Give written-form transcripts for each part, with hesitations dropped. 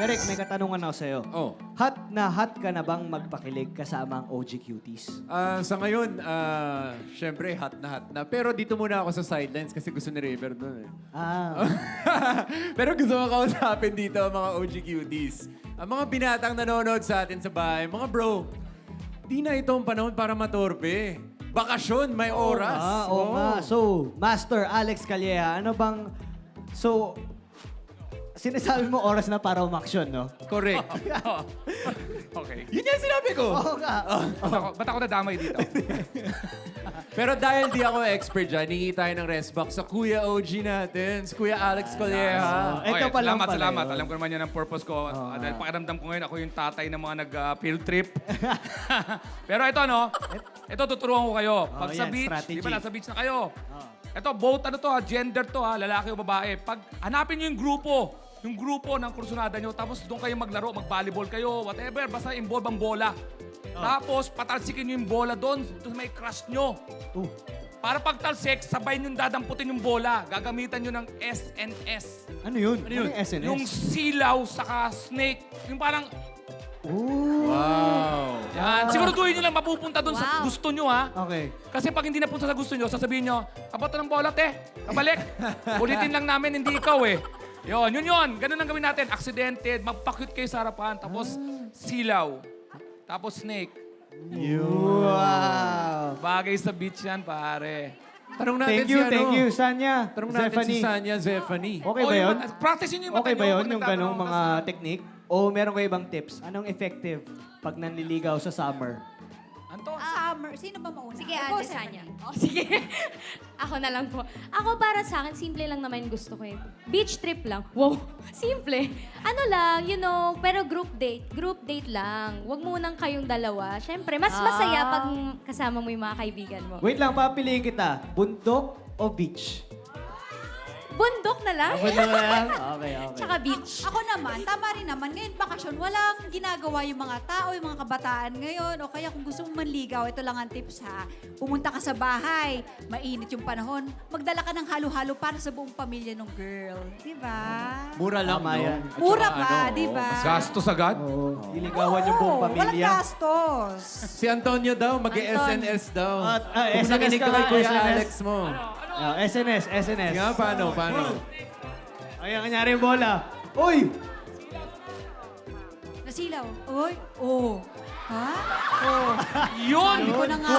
Eric, may katanungan ako sa'yo. Oh. Hot ka na bang magpakilig kasama ang OG Cuties? Sa ngayon, syempre, hot na. Pero dito muna ako sa sidelines kasi gusto ni River doon. Ah, Pero gusto ko kausapin dito ang mga OG cuties. Ang mga binatang nanonood sa atin sa bahay, mga bro, di na ito ang panahon para matorpe. Bakasyon, may oras. oo nga. So, Master Alex Calleja, ano bang... So, sinasabi mo oras na para umaksyon, no? Correct. Okay. Yun yung sinabi ko. Oo nga. Ba't ako nadamay dito? Pero dahil di ako expert dyan, hingi tayo ng rest box sa Kuya OG natin, si Kuya Alex Calleja. Ito pa lang pala Salamat. yun. Alam ko naman yan ang purpose ko. Dahil pakiramdam ko ngayon, ako yung tatay ng mga nag-field trip. Pero ito, no? Ito, tuturuan ko kayo. Pag sa yan, beach, strategy. di ba nasa beach na kayo? Ito, both ano to ha, gender to ha, lalaki o babae. Pag hanapin nyo yung grupo ng kursunada nyo, tapos doon kayo maglaro, mag-volleyball kayo, whatever, basta involve ang bola. Tapos, patalsikin nyo yung bola doon may crush nyo. Para pagtalsik, sabay nyo dadamputin yung bola. Gagamitan nyo ng SNS. Ano yun? Ano yun? Ano yung SNS? Yung silaw saka snake. Yung parang, Wow. yan. Siguraduhin nyo lang mapupunta doon sa gusto nyo ha. Okay. Kasi pag hindi napunta sa gusto nyo, sasabihin nyo, kaboto ng bola, te. Kabalik. Ulitin lang namin, hindi ikaw eh. Yun. Ganun ang gawin natin. Accidented, magpa-cute kayo sa harapan. Tapos silaw. Tapos snake. Wow. Bagay sa beach yan, pare. Tanong natin Thank you, si ano. thank you, Sanya. Tanong natin si Zephanie. Sanya Zephanie. Okay ba yun? Practice nyo yung mata Okay ba nyo yun, pag yung ganong nagtatanong mga kasi- technique? O meron kayo ibang tips? Anong effective pag nanliligaw sa summer? Anto? Summer. Sino ba mauna? Sige, Go, Ate Stephanie. Sanya. Oh, sige. Ako na lang po. Ako para sa akin, simple lang naman yung gusto ko eh. Beach trip lang. Wow, simple. Ano lang, pero group date. Group date lang. Huwag munang kayong dalawa. Siyempre, mas masaya pag kasama mo yung mga kaibigan mo. Wait lang, papiliin kita. Bundok o beach? Bundok na lang. Bundok na lang? Okay. Tsaka beach. Ako naman, tama rin naman. Ngayon, bakasyon, walang ginagawa yung mga tao, yung mga kabataan ngayon. O kaya kung gusto mong manligaw, ito lang ang tips ha. Pumunta ka sa bahay, mainit yung panahon, magdala ka ng halo-halo para sa buong pamilya ng girl. Di ba? Mura lang, Tama no? yan. At Mura saka pa, ano, di ba? Gastos agad? Oo. Liligawan yung buong Walang pamilya. gastos. Si Antonio daw, mag-SNS daw. Kung SNS nakinig ka ka kay nga, Kuya SNS. Alex mo. SNS. Nga, paano? Ay, ang kanyari yung bola. Uy! Nasilaw. Oy, oh. Ha? Oh. Yun! Hindi ko na nga.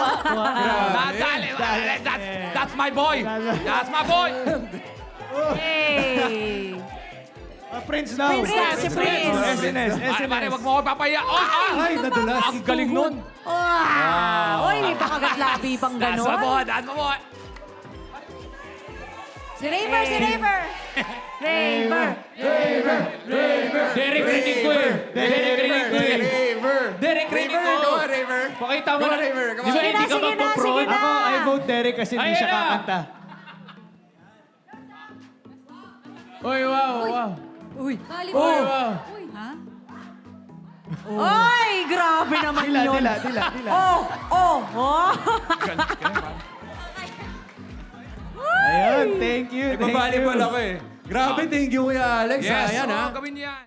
Dali. That's my boy! That's my boy! Hey! Prince daw. Prince na, si Prince. SNS. Pare, wag mo ako papaya. Ay, nadulas. Ang galing nun. Uy, may pakagat-labi pang That's my ganon. boy. That's my boy. Si Raver, si Raver. Raver! Derek rinig ko eh. Derek rinig ko. Go, Raver. Pakita mo na. Raver, come Di ba on. hindi ka Sige na, magpo-prod? sige na. Ako, I vote Derek kasi hindi Ayan siya na. kakanta. Uy, wow. Uy. Volleyball. Uy. Ha? Ay, grabe naman yun. Dila. Oh. Ayun, thank you. Nagbabalibol ako eh. Grabe, thank you Kuya Alex. Yes. Ayan ha. Gawin niyan.